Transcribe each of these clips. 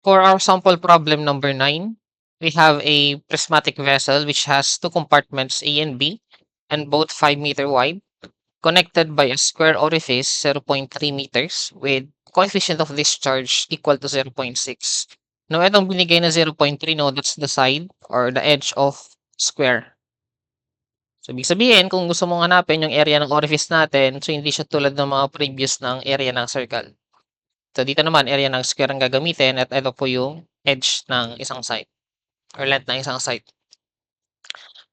For our sample problem number 9, we have a prismatic vessel which has two compartments A and B and both 5 meter wide, connected by a square orifice 0.3 meters with coefficient of discharge equal to 0.6. Now, itong binigay na 0.3, no, that's the side or the edge of square. So, ibig sabihin, kung gusto mong hanapin yung area ng orifice natin, so hindi siya tulad ng mga previous ng area ng circle. So, dito naman, area ng square ang gagamitin at ito po yung edge ng isang side or length ng isang side.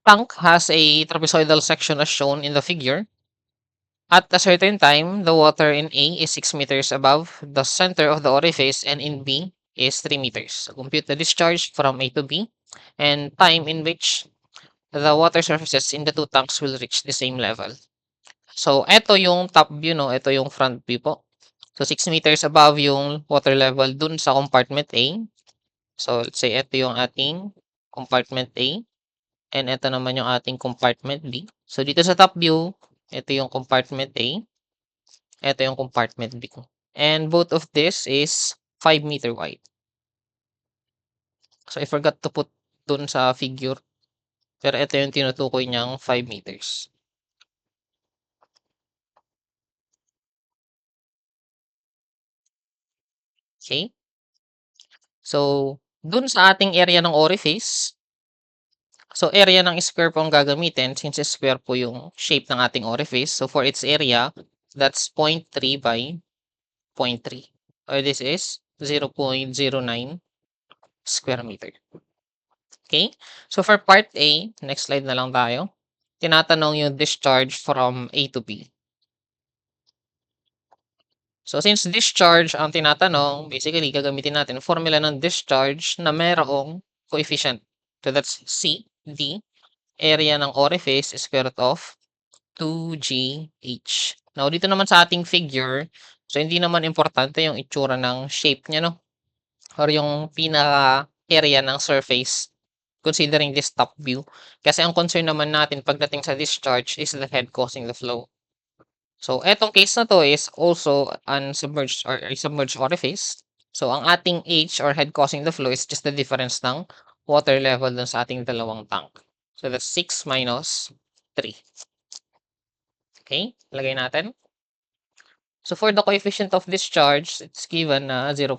Tank has a trapezoidal section as shown in the figure. At a certain time, the water in A is 6 meters above the center of the orifice and in B is 3 meters. So, compute the discharge from A to B and time in which the water surfaces in the two tanks will reach the same level. So, ito yung top view, no? Ito yung front view po. So, 6 meters above yung water level dun sa compartment A. So, let's say ito yung ating compartment A. And ito naman yung ating compartment B. So, dito sa top view, ito yung compartment A. Ito yung compartment B. And both of this is 5 meter wide. So, I forgot to put dun sa figure. Pero ito yung tinutukoy niyang 5 meters. Okay? So, dun sa ating area ng orifice, so area ng square po ang gagamitin since square po yung shape ng ating orifice. So, for its area, that's 0.3 by 0.3. Or this is 0.09 square meter. Okay? So, for part A, next slide na lang tayo. Tinatanong yung discharge from A to B. So, since discharge ang tinatanong, basically, gagamitin natin formula ng discharge na merong coefficient. So, that's C, D, area ng orifice is square root of 2GH. Now, dito naman sa ating figure, so hindi naman importante yung itsura ng shape niya, no? Or yung pinaka-area ng surface considering this top view. Kasi ang concern naman natin pagdating sa discharge is the head causing the flow. So, etong case na to is also an submerged or a submerged orifice. So, ang ating H or head causing the flow is just the difference ng water level dun sa ating dalawang tank. So, that's 6 minus 3. Okay? Lagay natin. So, for the coefficient of discharge, it's given na 0.6.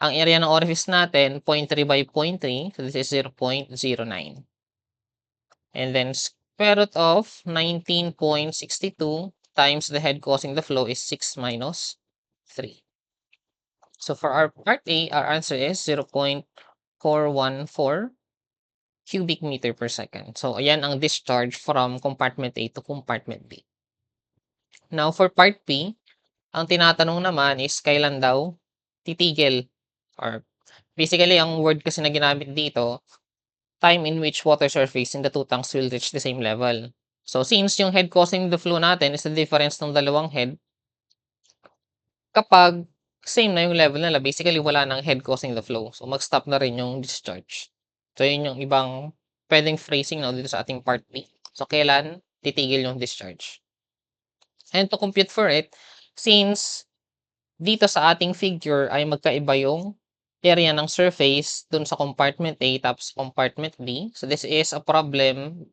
Ang area ng orifice natin, 0.3 by 0.3. So, this is 0.09. And then, square root of 19.62 times the head causing the flow is 6 minus 3. So, for our part A, our answer is 0.414 cubic meter per second. So, ayan ang discharge from compartment A to compartment B. Now, for part B, ang tinatanong naman is kailan daw titigil or basically ang word kasi na ginamit dito, time in which water surface in the two tanks will reach the same level. So, since yung head causing the flow natin is the difference ng dalawang head, kapag same na yung level nila, basically wala nang head causing the flow. So, mag-stop na rin yung discharge. So, yun yung ibang pwedeng phrasing na dito sa ating part B. So, kailan titigil yung discharge. And to compute for it, since dito sa ating figure ay magkaiba yung area ng surface dun sa compartment A tapos compartment B. So, this is a problem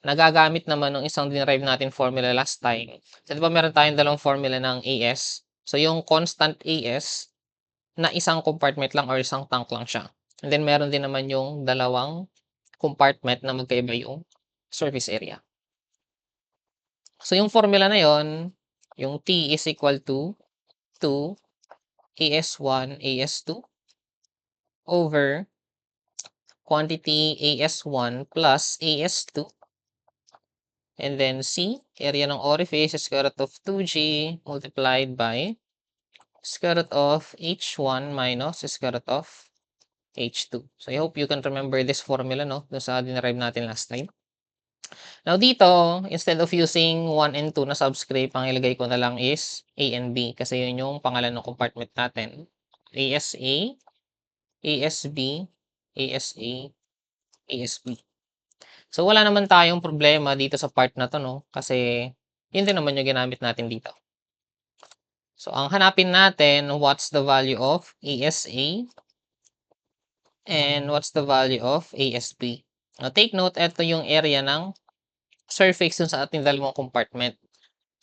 na gagamit naman ng isang dinerive natin formula last time. So, di ba meron tayong dalawang formula ng AS? So, yung constant AS na isang compartment lang or isang tank lang siya. And then, meron din naman yung dalawang compartment na magkaiba yung surface area. So, yung formula na yon, yung T is equal to 2 AS1, AS2 over quantity AS1 plus AS2. And then C, area ng orifice is square root of 2G multiplied by square root of H1 minus square root of H2. So, I hope you can remember this formula, no? Doon sa dinerive natin last time. Now, dito, instead of using 1 and 2 na subscript, ang ilagay ko na lang is A and B kasi yun yung pangalan ng compartment natin. ASA, ASB, ASA, ASB. So, wala naman tayong problema dito sa part na 'to, 'no, kasi yun din naman yung ginamit natin dito. So, ang hanapin natin, what's the value of ASA and what's the value of ASB. Now, take note, ito yung area ng surface dun sa ating dalawang compartment.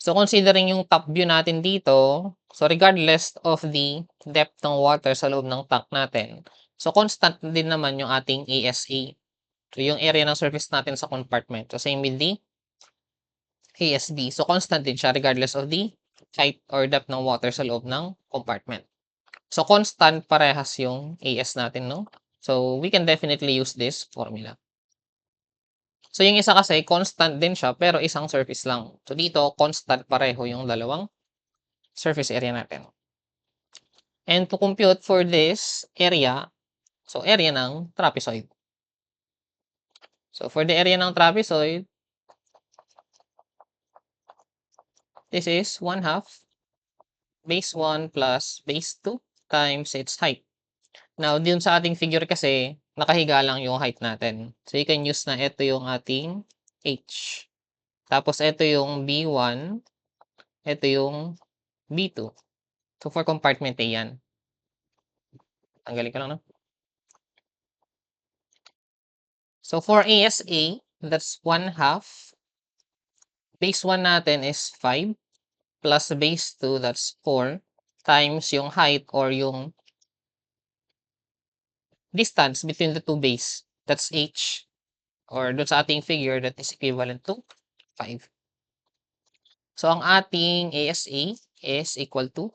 So, considering yung top view natin dito, so regardless of the depth ng water sa loob ng tank natin, so constant din naman yung ating ASA. So, yung area ng surface natin sa compartment. So, same with the ASB. So, constant din siya regardless of the height or depth ng water sa loob ng compartment. So, constant parehas yung AS natin, no? So, we can definitely use this formula. So, yung isa kasi, constant din siya, pero isang surface lang. So, dito, constant pareho yung dalawang surface area natin. And to compute for this area, so area ng trapezoid. So, for the area ng trapezoid, this is 1/2 base 1 plus base 2 times its height. Now, dun sa ating figure kasi, nakahiga lang yung height natin. So, you can use na ito yung ating h. Tapos, ito yung B1. Ito yung B2. So, for compartment A yan. Tanggalin ko lang, no? So, for ASA, that's 1/2. Base 1 natin is 5 plus base 2, that's 4, times yung height or yung distance between the two base, that's h, or dun sa ating figure, that is equivalent to 5. So, ang ating ASA is equal to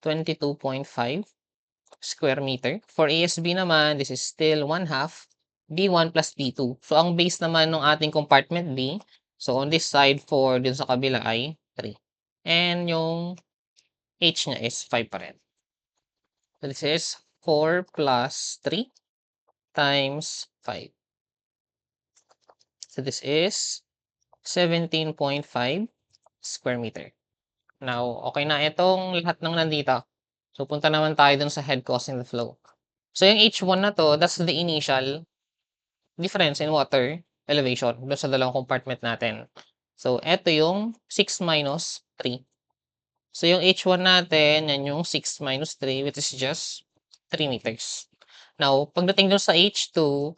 22.5 square meter. For ASB naman, this is still 1/2 B1 plus B2. So, ang base naman ng ating compartment B, so on this side 4, dun sa kabila ay 3. And yung H niya is 5 pa rin. So, this is 4 plus 3 times 5. So, this is 17.5 square meter. Now, okay na itong lahat ng nandito. So, punta naman tayo dun sa head causing the flow. So, yung H1 na to, that's the initial difference in water elevation dun sa dalawang compartment natin. So, eto yung 6 minus 3. So, yung H1 natin, yan yung 6 minus 3, which is just 3 meters. Now, pagdating dun sa H2,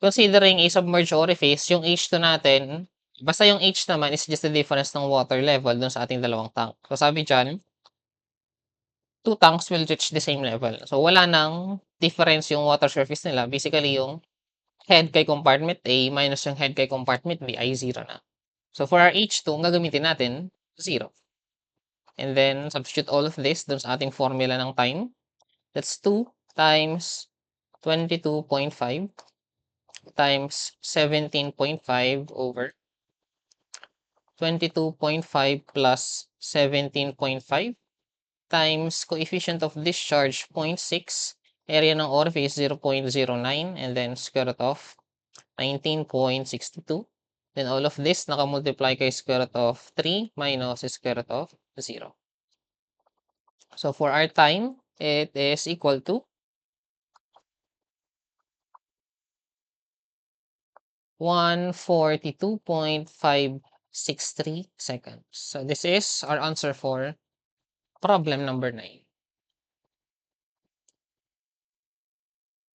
considering a submerged orifice, yung H2 natin, basta yung H naman is just the difference ng water level dun sa ating dalawang tank. So, sabi dyan, two tanks will reach the same level. So, wala nang difference yung water surface nila. Basically, yung head kay compartment A minus yung head kay compartment B ay 0 na. So, for our H2, ang gagamitin natin, 0. And then, substitute all of this dun sa ating formula ng time. That's 2 times 22.5 times 17.5 over 22.5 plus 17.5 times coefficient of discharge 0.6, area ng orifice 0.09, and then square root of 19.62. Then all of this naka-multiply kay square root of 3 minus square root of 0. So for our time, it is equal to 142.563 seconds. So this is our answer for problem number 9.